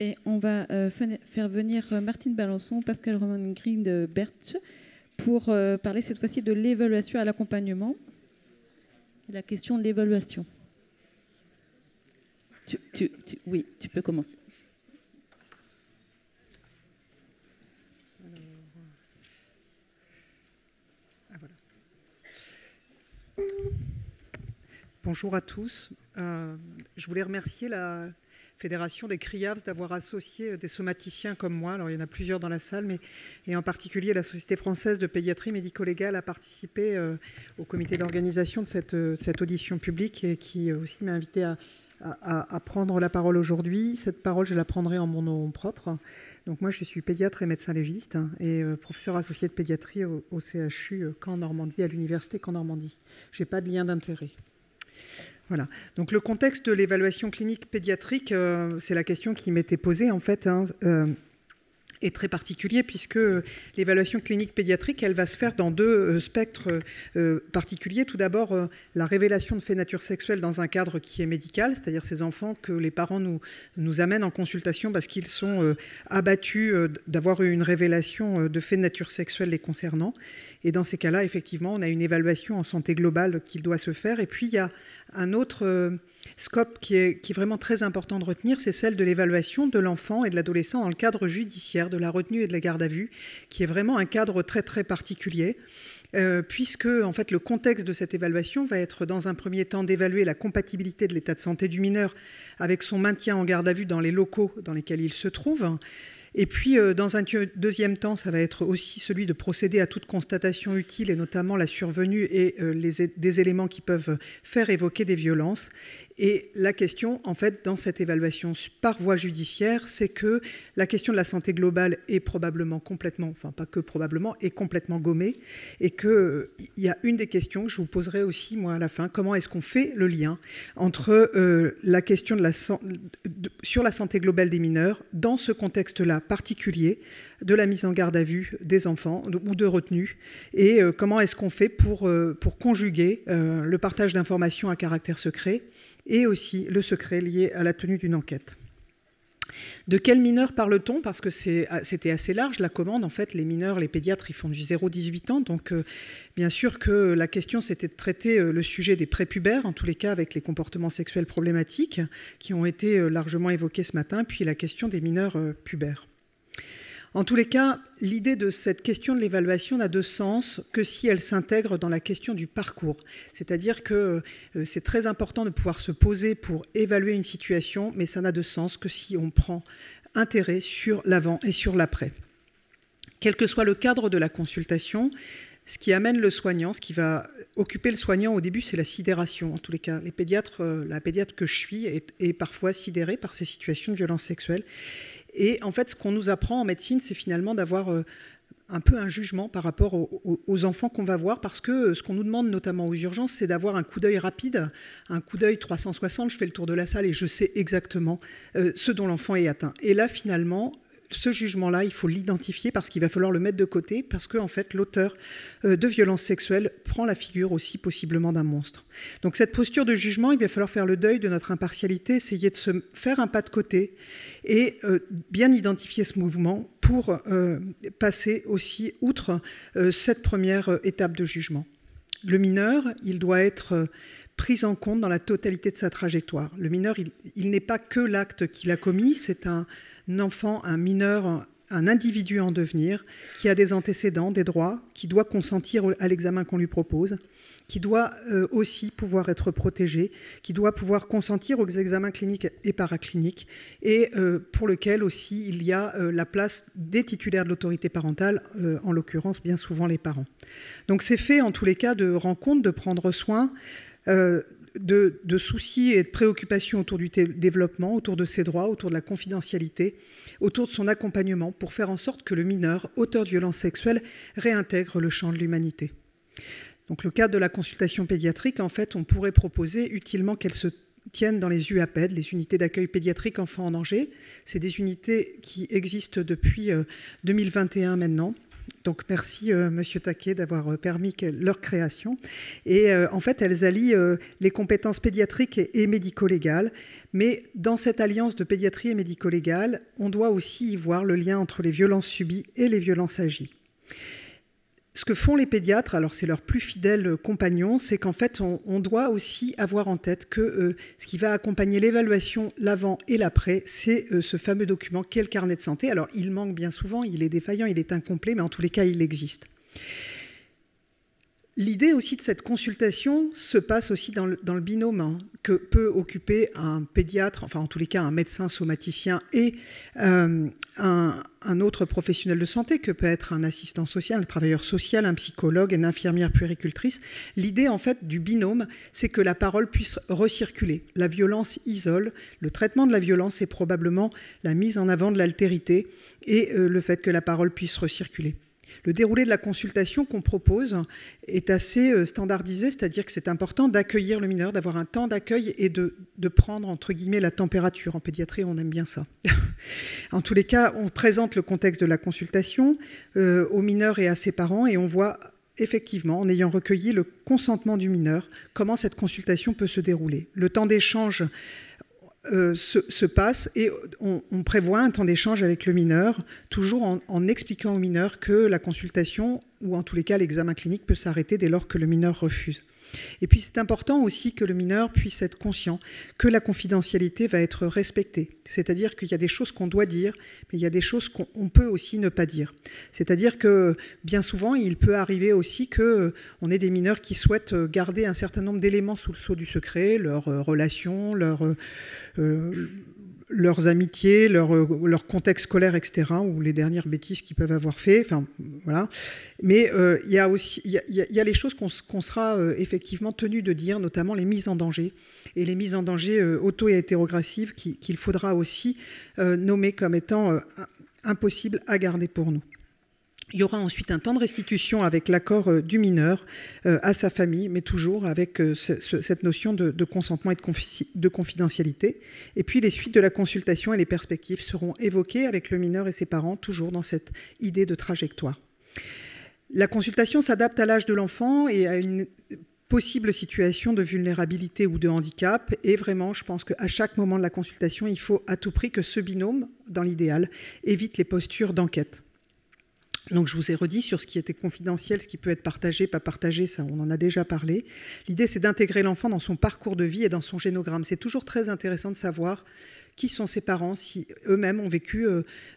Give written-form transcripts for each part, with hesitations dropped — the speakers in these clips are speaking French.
Et on va faire venir Martine Balançon, Pascal Roman-Grind-Bertsch pour parler cette fois-ci de l'évaluation à l'accompagnement. La question de l'évaluation. Oui, tu peux commencer. Bonjour à tous. Je voulais remercier la Fédération des CRIAVS d'avoir associé des somaticiens comme moi. Alors, il y en a plusieurs dans la salle, et en particulier la Société française de pédiatrie médico-légale a participé au comité d'organisation de cette audition publique et qui aussi m'a invité à prendre la parole aujourd'hui. Cette parole, je la prendrai en mon nom propre. Donc moi, je suis pédiatre et médecin légiste et professeur associé de pédiatrie au CHU Caen-Normandie, à l'université Caen-Normandie. Je n'ai pas de lien d'intérêt. Voilà. Donc le contexte de l'évaluation clinique pédiatrique, c'est la question qui m'était posée en fait, est très particulier puisque l'évaluation clinique pédiatrique, elle va se faire dans deux spectres particuliers. Tout d'abord, la révélation de faits de nature sexuelle dans un cadre qui est médical, c'est-à-dire ces enfants que les parents nous amènent en consultation parce qu'ils sont abattus d'avoir eu une révélation de faits de nature sexuelle les concernant. Et dans ces cas-là, effectivement, on a une évaluation en santé globale qui doit se faire. Et puis, il y a un autre scope qui est vraiment très important de retenir, c'est celle de l'évaluation de l'enfant et de l'adolescent dans le cadre judiciaire, de la retenue et de la garde à vue, qui est vraiment un cadre très, très particulier, puisque, en fait, le contexte de cette évaluation va être, dans un premier temps, d'évaluer la compatibilité de l'état de santé du mineur avec son maintien en garde à vue dans les locaux dans lesquels il se trouve. Et puis, dans un deuxième temps, ça va être aussi celui de procéder à toute constatation utile, et notamment la survenue et des éléments qui peuvent faire évoquer des violences. Et la question, en fait, dans cette évaluation par voie judiciaire, c'est que la question de la santé globale est probablement complètement, enfin pas que probablement, est complètement gommée. Et qu'il y a une des questions que je vous poserai aussi, moi, à la fin. Comment est-ce qu'on fait le lien entre la question sur la santé globale des mineurs dans ce contexte-là particulier de la mise en garde à vue des enfants ou de retenue, et comment est-ce qu'on fait pour conjuguer le partage d'informations à caractère secret et aussi le secret lié à la tenue d'une enquête. De quels mineurs parle-t-on? Parce que c'était assez large, la commande. En fait, les mineurs, les pédiatres, ils font du 0-18 ans. Donc, bien sûr que la question, c'était de traiter le sujet des prépubères, en tous les cas avec les comportements sexuels problématiques, qui ont été largement évoqués ce matin, puis la question des mineurs pubères. En tous les cas, l'idée de cette question de l'évaluation n'a de sens que si elle s'intègre dans la question du parcours. C'est-à-dire que c'est très important de pouvoir se poser pour évaluer une situation, mais ça n'a de sens que si on prend intérêt sur l'avant et sur l'après. Quel que soit le cadre de la consultation, ce qui amène le soignant, ce qui va occuper le soignant au début, c'est la sidération. En tous les cas, la pédiatre que je suis est parfois sidérée par ces situations de violence sexuelle. Et en fait, ce qu'on nous apprend en médecine, c'est finalement d'avoir un peu un jugement par rapport aux enfants qu'on va voir, parce que ce qu'on nous demande notamment aux urgences, c'est d'avoir un coup d'œil rapide, un coup d'œil 360, je fais le tour de la salle et je sais exactement ce dont l'enfant est atteint. Et là, finalement, ce jugement-là, il faut l'identifier parce qu'il va falloir le mettre de côté, parce que en fait, l'auteur de violences sexuelles prend la figure aussi possiblement d'un monstre. Donc cette posture de jugement, il va falloir faire le deuil de notre impartialité, essayer de se faire un pas de côté et bien identifier ce mouvement pour passer aussi outre cette première étape de jugement. Le mineur, il doit être pris en compte dans la totalité de sa trajectoire. Le mineur, il n'est pas que l'acte qu'il a commis, c'est un enfant, un mineur, un individu en devenir qui a des antécédents, des droits, qui doit consentir à l'examen qu'on lui propose, qui doit aussi pouvoir être protégé, qui doit pouvoir consentir aux examens cliniques et paracliniques, et pour lequel aussi il y a la place des titulaires de l'autorité parentale, en l'occurrence bien souvent les parents. Donc c'est fait en tous les cas de rencontre, de prendre soin, de soucis et de préoccupations autour du développement, autour de ses droits, autour de la confidentialité, autour de son accompagnement, pour faire en sorte que le mineur, auteur de violences sexuelles, réintègre le champ de l'humanité. Donc le cadre de la consultation pédiatrique, en fait, on pourrait proposer utilement qu'elle se tienne dans les UAPED, les unités d'accueil pédiatrique enfants en danger. C'est des unités qui existent depuis 2021 maintenant, Donc merci Monsieur Taquet d'avoir permis leur création. Et en fait, elles allient les compétences pédiatriques et médico-légales. Mais dans cette alliance de pédiatrie et médico-légale, on doit aussi y voir le lien entre les violences subies et les violences agies. Ce que font les pédiatres, alors c'est leur plus fidèle compagnon, c'est qu'en fait, on doit aussi avoir en tête que ce qui va accompagner l'évaluation, l'avant et l'après, c'est ce fameux document qu'est le carnet de santé. Alors, il manque bien souvent, il est défaillant, il est incomplet, mais en tous les cas, il existe. L'idée aussi de cette consultation se passe aussi dans le binôme que peut occuper un pédiatre, enfin en tous les cas un médecin somaticien et un autre professionnel de santé que peut être un assistant social, un travailleur social, un psychologue, une infirmière puéricultrice. L'idée en fait du binôme, c'est que la parole puisse recirculer. La violence isole, le traitement de la violence est probablement la mise en avant de l'altérité et le fait que la parole puisse recirculer. Le déroulé de la consultation qu'on propose est assez standardisé, c'est-à-dire que c'est important d'accueillir le mineur, d'avoir un temps d'accueil et de prendre, entre guillemets, la température. En pédiatrie, on aime bien ça. En tous les cas, on présente le contexte de la consultation au mineur et à ses parents et on voit effectivement, en ayant recueilli le consentement du mineur, comment cette consultation peut se dérouler. Le temps d'échange se passe et on prévoit un temps d'échange avec le mineur, toujours en expliquant au mineur que la consultation, ou en tous les cas l'examen clinique, peut s'arrêter dès lors que le mineur refuse. Et puis c'est important aussi que le mineur puisse être conscient que la confidentialité va être respectée. C'est-à-dire qu'il y a des choses qu'on doit dire, mais il y a des choses qu'on peut aussi ne pas dire. C'est-à-dire que bien souvent, il peut arriver aussi qu'on ait des mineurs qui souhaitent garder un certain nombre d'éléments sous le sceau du secret, leurs relations, leurs amitiés, leur contexte scolaire, etc., ou les dernières bêtises qu'ils peuvent avoir fait. Enfin, voilà. Mais il y a les choses qu'on sera effectivement tenu de dire, notamment les mises en danger, et les mises en danger auto- et hétérographives qu'il faudra aussi nommer comme étant impossibles à garder pour nous. Il y aura ensuite un temps de restitution avec l'accord du mineur à sa famille, mais toujours avec cette notion de consentement et de confidentialité. Et puis les suites de la consultation et les perspectives seront évoquées avec le mineur et ses parents, toujours dans cette idée de trajectoire. La consultation s'adapte à l'âge de l'enfant et à une possible situation de vulnérabilité ou de handicap. Et vraiment, je pense qu'à chaque moment de la consultation, il faut à tout prix que ce binôme, dans l'idéal, évite les postures d'enquête. Donc je vous ai redit sur ce qui était confidentiel, ce qui peut être partagé, pas partagé, ça on en a déjà parlé. L'idée c'est d'intégrer l'enfant dans son parcours de vie et dans son génogramme. C'est toujours très intéressant de savoir qui sont ses parents, si eux-mêmes ont vécu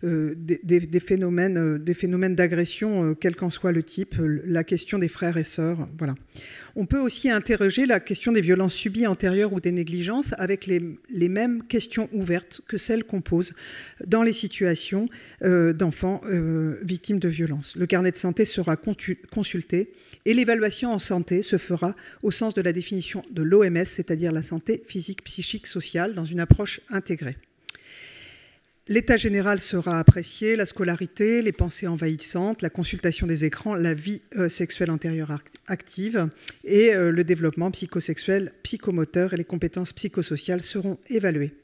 des phénomènes d'agression, quel qu'en soit le type, la question des frères et sœurs, voilà. On peut aussi interroger la question des violences subies antérieures ou des négligences avec les mêmes questions ouvertes que celles qu'on pose dans les situations d'enfants victimes de violences. Le carnet de santé sera consulté et l'évaluation en santé se fera au sens de la définition de l'OMS, c'est-à-dire la santé physique, psychique, sociale, dans une approche intégrée. L'état général sera apprécié, la scolarité, les pensées envahissantes, la consultation des écrans, la vie sexuelle antérieure active et le développement psychosexuel, psychomoteur et les compétences psychosociales seront évaluées.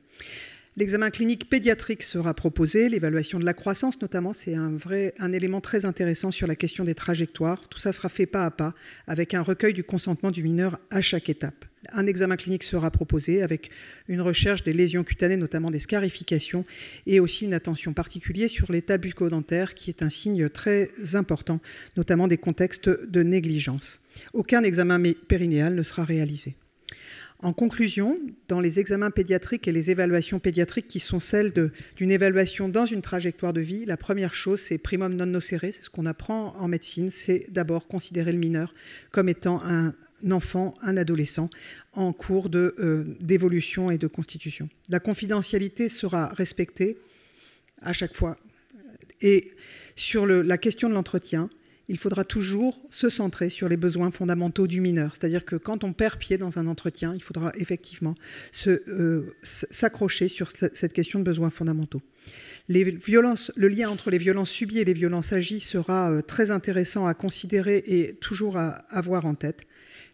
L'examen clinique pédiatrique sera proposé, l'évaluation de la croissance notamment, c'est un élément très intéressant sur la question des trajectoires. Tout ça sera fait pas à pas avec un recueil du consentement du mineur à chaque étape. Un examen clinique sera proposé avec une recherche des lésions cutanées, notamment des scarifications, et aussi une attention particulière sur l'état bucco-dentaire qui est un signe très important, notamment des contextes de négligence. Aucun examen périnéal ne sera réalisé. En conclusion, dans les examens pédiatriques et les évaluations pédiatriques qui sont celles d'une évaluation dans une trajectoire de vie, la première chose, c'est primum non nocere, c'est ce qu'on apprend en médecine, c'est d'abord considérer le mineur comme étant un enfant, un adolescent en cours d'évolution et de constitution. La confidentialité sera respectée à chaque fois. Et sur la question de l'entretien, il faudra toujours se centrer sur les besoins fondamentaux du mineur. C'est-à-dire que quand on perd pied dans un entretien, il faudra effectivement s'accrocher sur cette question de besoins fondamentaux. Le lien entre les violences subies et les violences agies sera très intéressant à considérer et toujours à avoir en tête.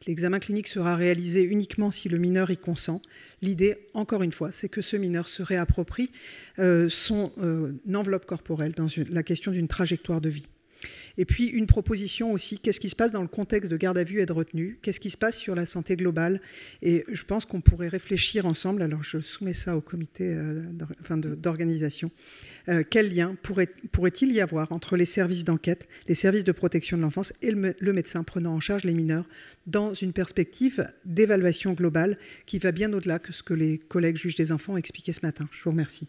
L'examen clinique sera réalisé uniquement si le mineur y consent. L'idée, encore une fois, c'est que ce mineur se réapproprie son enveloppe corporelle dans la question d'une trajectoire de vie. Et puis une proposition aussi, qu'est-ce qui se passe dans le contexte de garde à vue et de retenue? Qu'est-ce qui se passe sur la santé globale? Et je pense qu'on pourrait réfléchir ensemble, alors je soumets ça au comité d'organisation, quel lien pourrait-il y avoir entre les services d'enquête, les services de protection de l'enfance et le médecin prenant en charge les mineurs dans une perspective d'évaluation globale qui va bien au-delà que ce que les collègues juges des enfants ont expliqué ce matin. Je vous remercie.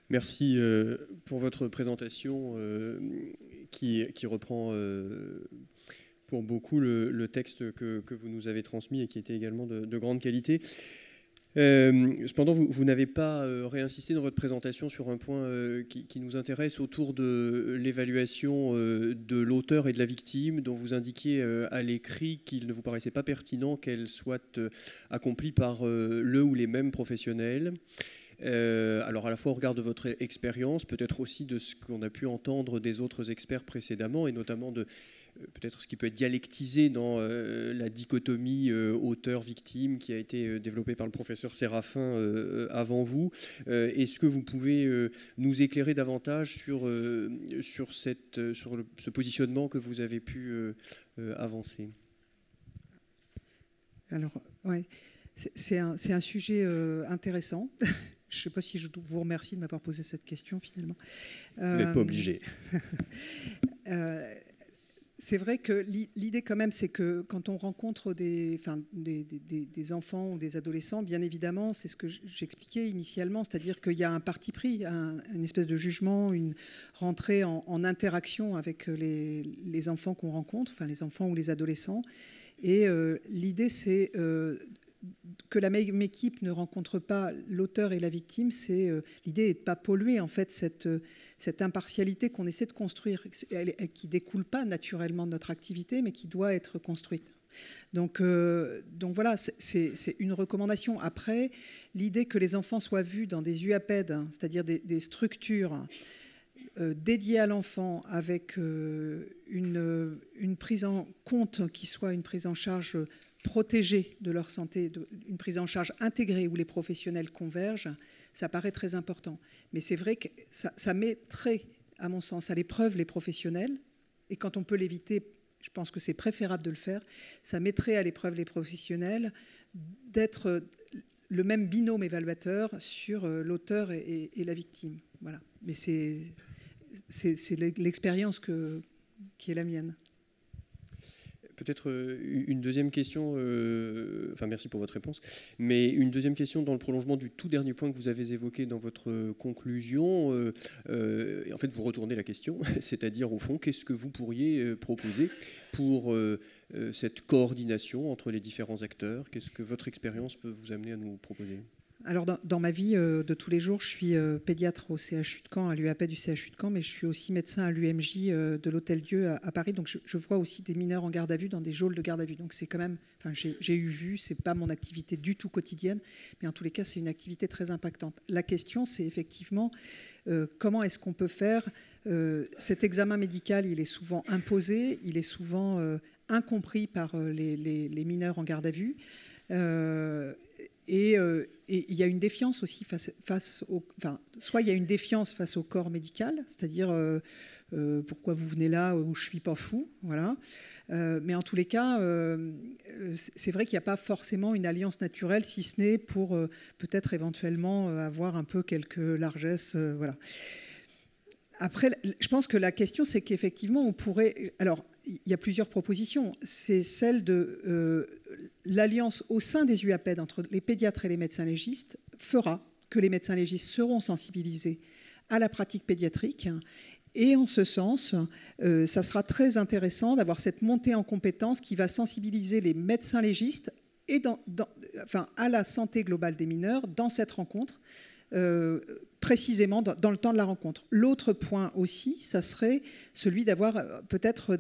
Merci pour votre présentation qui reprend pour beaucoup le texte que vous nous avez transmis et qui était également de grande qualité. Cependant, vous n'avez pas réinsisté dans votre présentation sur un point qui nous intéresse autour de l'évaluation de l'auteur et de la victime, dont vous indiquiez à l'écrit qu'il ne vous paraissait pas pertinent qu'elle soit accomplie par le ou les mêmes professionnels. Alors à la fois au regard de votre expérience, peut-être aussi de ce qu'on a pu entendre des autres experts précédemment, et notamment de peut-être ce qui peut être dialectisé dans la dichotomie auteur-victime qui a été développée par le professeur Séraphin avant vous. Est-ce que vous pouvez nous éclairer davantage sur ce positionnement que vous avez pu avancer? Alors, ouais, c'est un sujet intéressant. Je ne sais pas si je vous remercie de m'avoir posé cette question finalement. Vous n'êtes pas obligé. C'est vrai que l'idée quand même, c'est que quand on rencontre des enfants ou des adolescents, bien évidemment, c'est ce que j'expliquais initialement, c'est-à-dire qu'il y a un parti pris, une espèce de jugement, une rentrée en interaction avec les enfants qu'on rencontre, enfin les enfants ou les adolescents. Et l'idée, c'est que la même équipe ne rencontre pas l'auteur et la victime. L'idée est de ne pas polluer en fait cette impartialité qu'on essaie de construire, qui ne découle pas naturellement de notre activité, mais qui doit être construite. Donc voilà, c'est une recommandation. Après, l'idée que les enfants soient vus dans des UAPED, c'est-à-dire des structures dédiées à l'enfant avec une prise en compte qui soit une prise en charge protégée de leur santé, une prise en charge intégrée où les professionnels convergent, ça paraît très important. Mais c'est vrai que ça mettrait, à mon sens, à l'épreuve les professionnels. Et quand on peut l'éviter, je pense que c'est préférable de le faire. Ça mettrait à l'épreuve les professionnels d'être le même binôme évaluateur sur l'auteur et la victime. Voilà. Mais c'est l'expérience qui est la mienne. Peut-être une deuxième question, enfin merci pour votre réponse, mais une deuxième question dans le prolongement du tout dernier point que vous avez évoqué dans votre conclusion. En fait, vous retournez la question, c'est-à-dire au fond, qu'est-ce que vous pourriez proposer pour cette coordination entre les différents acteurs? Qu'est-ce que votre expérience peut vous amener à nous proposer? Alors, dans ma vie de tous les jours, je suis pédiatre au CHU de Caen, à l'UAP du CHU de Caen, mais je suis aussi médecin à l'UMJ de l'Hôtel-Dieu à Paris. Donc, je vois aussi des mineurs en garde à vue dans des geôles de garde à vue. Donc, c'est quand même, enfin, j'ai eu vu, c'est pas mon activité du tout quotidienne, mais en tous les cas, c'est une activité très impactante. La question, c'est effectivement comment est-ce qu'on peut faire cet examen médical. Il est souvent imposé, il est souvent incompris par les mineurs en garde à vue. Et il y a une défiance aussi soit il y a une défiance face au corps médical, c'est-à-dire pourquoi vous venez là où je suis pas fou, voilà. Mais en tous les cas, c'est vrai qu'il n'y a pas forcément une alliance naturelle, si ce n'est pour peut-être éventuellement avoir un peu quelques largesses, voilà. Après, je pense que la question, c'est qu'effectivement, on pourrait... Alors, il y a plusieurs propositions. C'est celle de l'alliance au sein des UAPED entre les pédiatres et les médecins légistes fera que les médecins légistes seront sensibilisés à la pratique pédiatrique. Et en ce sens, ça sera très intéressant d'avoir cette montée en compétences qui va sensibiliser les médecins légistes et à la santé globale des mineurs dans cette rencontre, précisément dans le temps de la rencontre. L'autre point aussi, ça serait celui d'avoir peut-être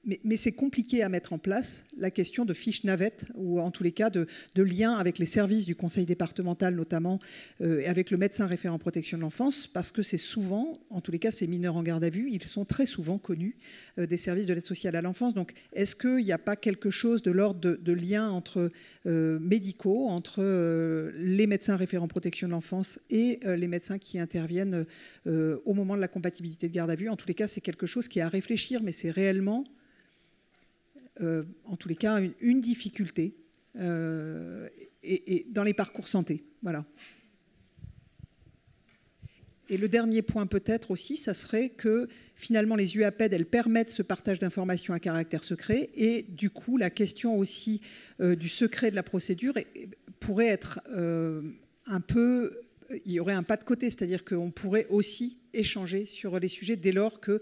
mais c'est compliqué à mettre en place, la question de fiches navettes, ou en tous les cas de lien avec les services du conseil départemental notamment, et avec le médecin référent protection de l'enfance, parce que c'est souvent, en tous les cas ces mineurs en garde à vue, ils sont très souvent connus des services de l'aide sociale à l'enfance. Donc est-ce qu'il n'y a pas quelque chose de l'ordre de lien entre médicaux, entre les médecins référents protection de l'enfance et les médecins qui interviennent au moment de la compatibilité de garde à vue? En tous les cas, c'est quelque chose qui est à réfléchir, mais c'est réellement en tous les cas une difficulté et dans les parcours santé. Voilà. Et le dernier point peut-être aussi, ça serait que finalement les UAPED, elles permettent ce partage d'informations à caractère secret, et du coup la question aussi du secret de la procédure pourrait être un peu... Il y aurait un pas de côté, c'est-à-dire qu'on pourrait aussi échanger sur les sujets dès lors que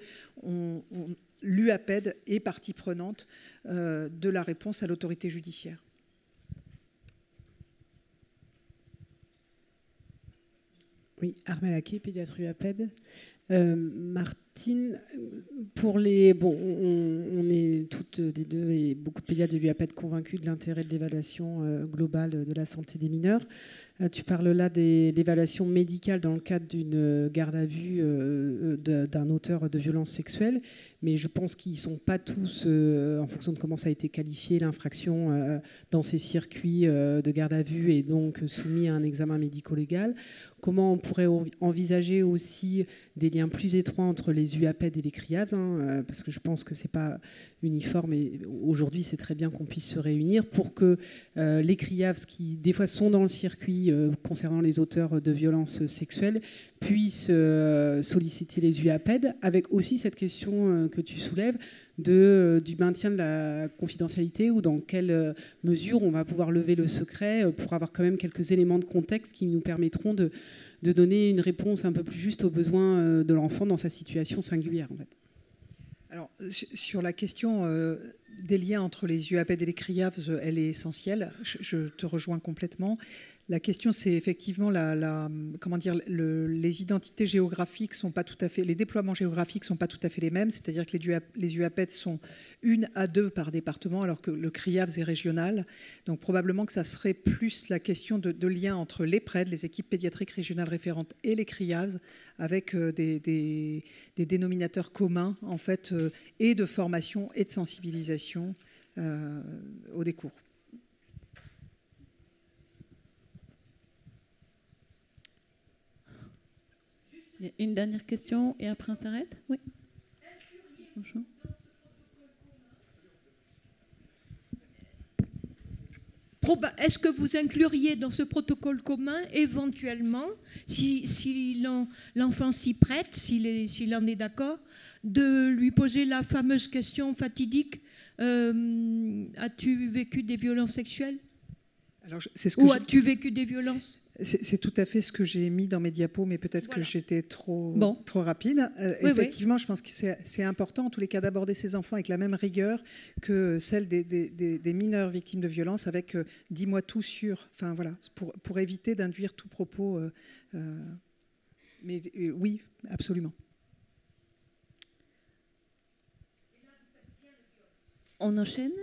l'UAPED est partie prenante de la réponse à l'autorité judiciaire. Oui, Armelle Aquet, pédiatre UAPED. Martine, pour les... Bon, on est toutes les deux et beaucoup de pédiatres de l'UAPED convaincus de l'intérêt de l'évaluation globale de la santé des mineurs. Tu parles là de l'évaluation médicale dans le cadre d'une garde à vue d'un auteur de violences sexuelles, mais je pense qu'ils ne sont pas tous, en fonction de comment ça a été qualifié, l'infraction dans ces circuits de garde à vue et donc soumis à un examen médico-légal. Comment on pourrait envisager aussi des liens plus étroits entre les UAPED et les CRIAVS, parce que je pense que ce n'est pas uniforme, et aujourd'hui c'est très bien qu'on puisse se réunir pour que les CRIAVS, qui des fois sont dans le circuit concernant les auteurs de violences sexuelles, puissent solliciter les UAPED, avec aussi cette question que tu soulèves du maintien de la confidentialité, ou dans quelle mesure on va pouvoir lever le secret pour avoir quand même quelques éléments de contexte qui nous permettront de donner une réponse un peu plus juste aux besoins de l'enfant dans sa situation singulière, en fait. Alors, sur la question des liens entre les UAPED et les CRIAVS, elle est essentielle. Je te rejoins complètement. La question, c'est effectivement les identités géographiques sont pas tout à fait, les déploiements géographiques sont pas tout à fait les mêmes. C'est-à-dire que les UAPED sont 1 à 2 par département, alors que le CRIAVS est régional. Donc probablement que ça serait plus la question de lien entre les PRED, les équipes pédiatriques régionales référentes, et les CRIAVS, avec des dénominateurs communs en fait, et de formation et de sensibilisation au décours. Il y a une dernière question et après on s'arrête. Oui. Bonjour. Est-ce que vous incluriez dans ce protocole commun, éventuellement, si l'enfant s'y prête, s'il en est d'accord, de lui poser la fameuse question fatidique as-tu vécu des violences sexuelles? Alors, as-tu vécu des violences? C'est tout à fait ce que j'ai mis dans mes diapos, mais peut-être que j'étais trop rapide. Oui, effectivement, je pense que c'est important, en tous les cas, d'aborder ces enfants avec la même rigueur que celle des mineurs victimes de violences, avec « dis-moi tout sur ». Enfin, voilà, pour éviter d'induire tout propos. Mais oui, absolument. On enchaîne ?